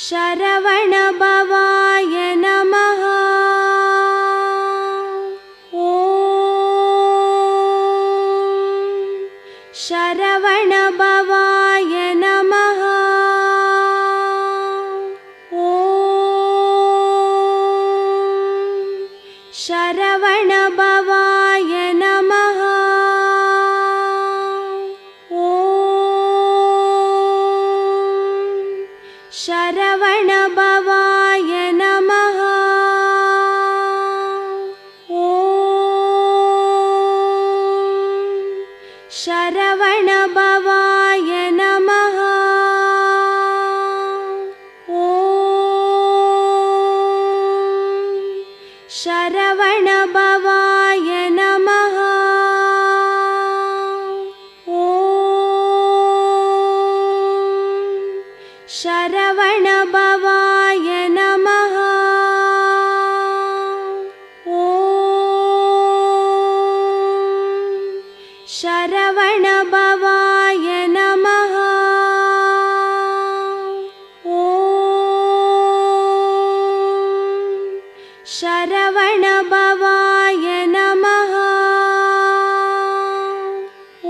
शरवणभवाय नमः। ॐ शरवणभवाय नमः। ॐ शरवणभवाय नमः। ॐ शरवणभवाय नमः। ॐ शरवणभवाय नमः। ॐ शरवणभवाय नमः। ॐ शरवणभवाय नमः। ॐ शरवणभवाय नमः। ॐ शरवणभवाय नमः। ॐ